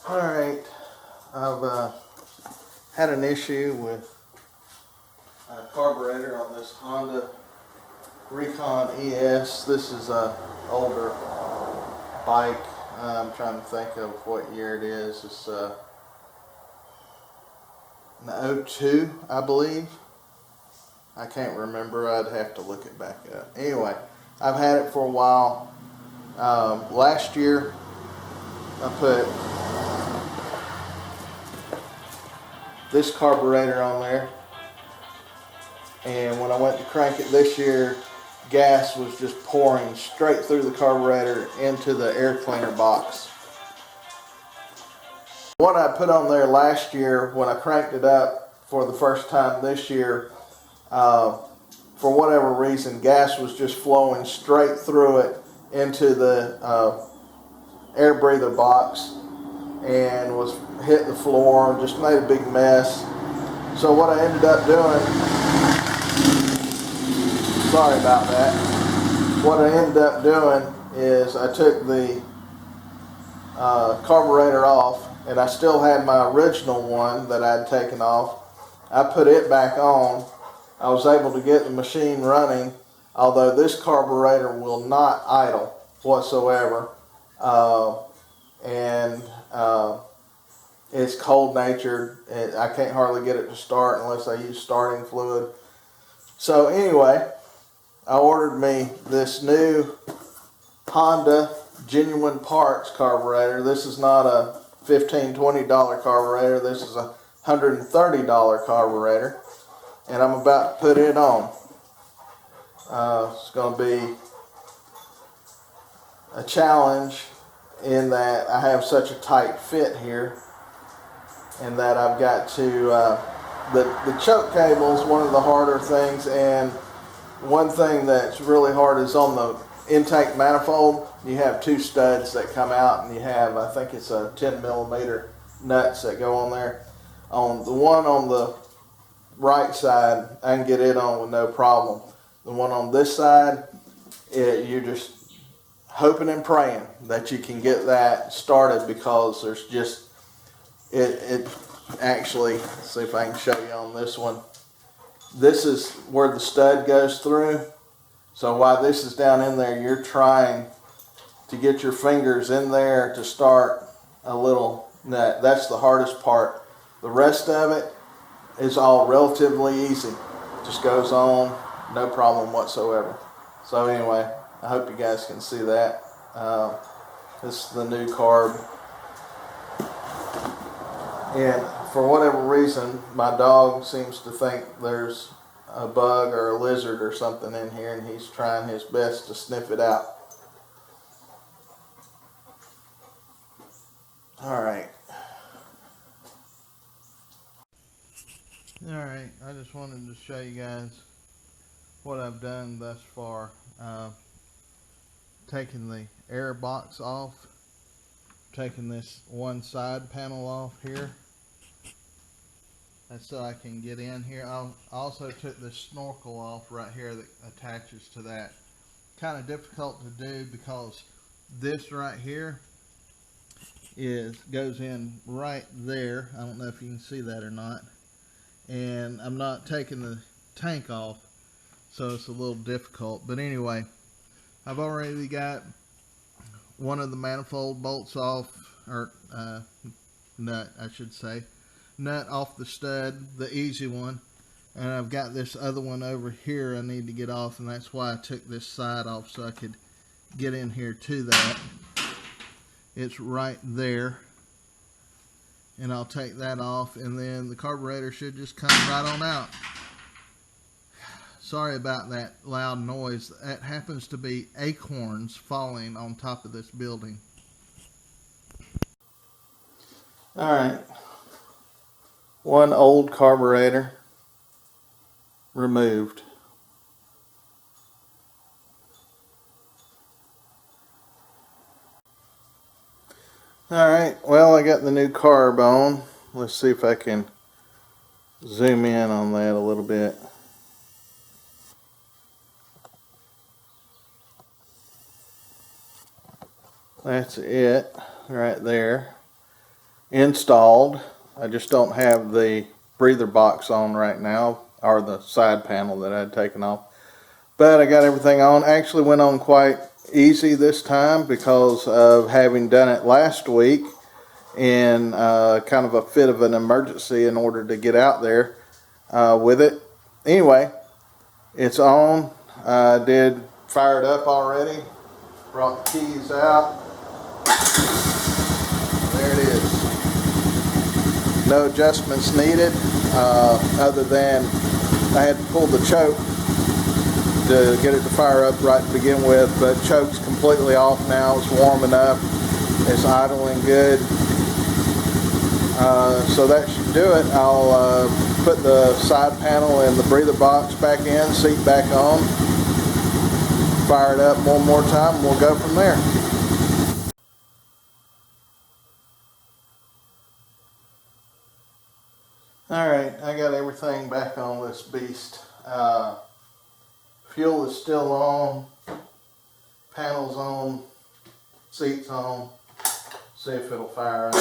Alright, I've had an issue with a carburetor on this Honda Recon ES. This is a older bike. I'm trying to think of what year it is. It's an '02, I believe. I can't remember. I'd have to look it back up. Anyway, I've had it for a while. Last year, I put this carburetor on there, and when I went to crank it this year, gas was just pouring straight through the carburetor into the air cleaner box. What I put on there last year, when I cranked it up for the first time this year, for whatever reason, gas was just flowing straight through it into the air breather box and was hit the floor, just made a big mess. So what I ended up doing, sorry about that, what I ended up doing is I took the carburetor off, and I still had my original one that I'd taken off. I put it back on. I was able to get the machine running, although this carburetor will not idle whatsoever. It's cold natured. I can't hardly get it to start unless I use starting fluid. So anyway, I ordered me this new Honda genuine parts carburetor. This is not a $15, $20 carburetor. This is a $130 carburetor, and I'm about to put it on. It's going to be a challenge in that I have such a tight fit here, and that I've got to the choke cable is one of the harder things, and one thing that's really hard is on the intake manifold. You have two studs that come out, and you have, I think it's a 10mm nuts that go on there. On the one on the right side, I can get it on with no problem. The one on this side, you're just hoping and praying that you can get that started, because there's just it actually, let's see if I can show you on this one. This is where the stud goes through. So while this is down in there, you're trying to get your fingers in there to start a little nut. That's the hardest part. The rest of it is all relatively easy. Just goes on, no problem whatsoever. So anyway, I hope you guys can see that. This is the new Carb. And for whatever reason, my dog seems to think there's a bug or a lizard or something in here, and he's trying his best to sniff it out. Alright, I just wanted to show you guys what I've done thus far. Taking the air box off, taking this one side panel off here. That's so I can get in here. I also took this snorkel off right here that attaches to that. Kind of difficult to do because this right here goes in right there. I don't know if you can see that or not. And I'm not taking the tank off, so it's a little difficult. But anyway, I've already got one of the manifold bolts off, or nut, I should say. Nut off the stud, the easy one. And I've got this other one over here I need to get off, and that's why I took this side off, so I could get in here to that. It's right there. And I'll take that off, and then the carburetor should just come right on out. Sorry about that loud noise. That happens to be acorns falling on top of this building. Alright. One old carburetor removed. Alright, well, I got the new carb on. Let's see if I can zoom in on that a little bit. That's it right there. installed. I just don't have the breather box on right now, or the side panel that I had taken off. But I got everything on. Actually went on quite easy this time because of having done it last week in kind of a fit of an emergency in order to get out there with it. Anyway, it's on. I did fire it up already. Brought the keys out. There it is. No adjustments needed other than I had to pull the choke to get it to fire up right to begin with, but choke's completely off now. It's warming up. It's idling good. So that should do it. I'll put the side panel and the breather box back in, seat back on, fire it up one more time, and we'll go from there. Alright, I got everything back on this beast. Fuel is still on, panels on, seats on. See if it'll fire up.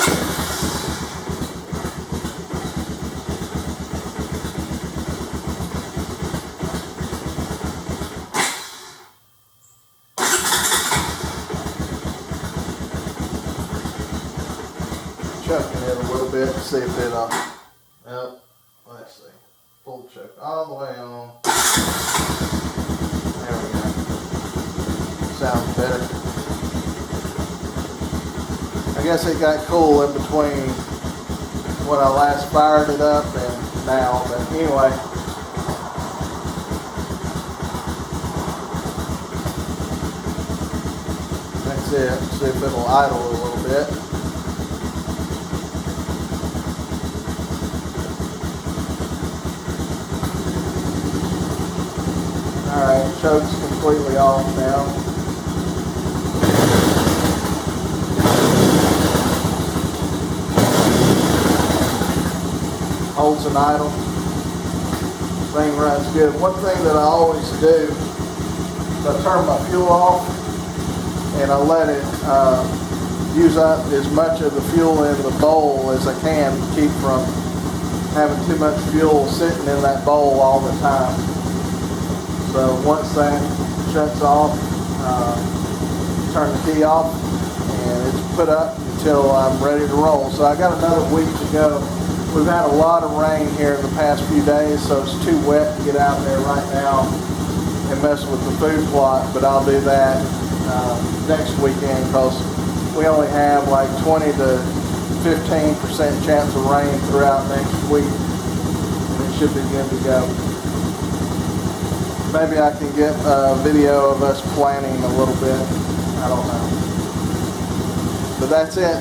Chucking it a little bit to see if it'll. Yep, let's see. Full choke all the way on. There we go. Sounds better. I guess it got cool in between when I last fired it up and now, but anyway. That's it. See if it'll idle a little bit. Alright, choke's completely off now. Holds an idle. Thing runs good. One thing that I always do is I turn my fuel off and I let it use up as much of the fuel in the bowl as I can to keep from having too much fuel sitting in that bowl all the time. So once that shuts off, turn the key off, and it's put up until I'm ready to roll. So I got another week to go. We've had a lot of rain here in the past few days, so it's too wet to get out there right now and mess with the food plot, but I'll do that next weekend because we only have like 20 to 15% chance of rain throughout next week, and it should be good to go. Maybe I can get a video of us planning a little bit. I don't know. But that's it.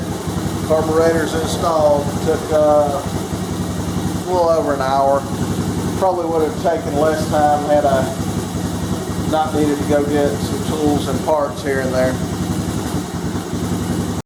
Carburetor's installed. Took a little over an hour. Probably would have taken less time had I not needed to go get some tools and parts here and there.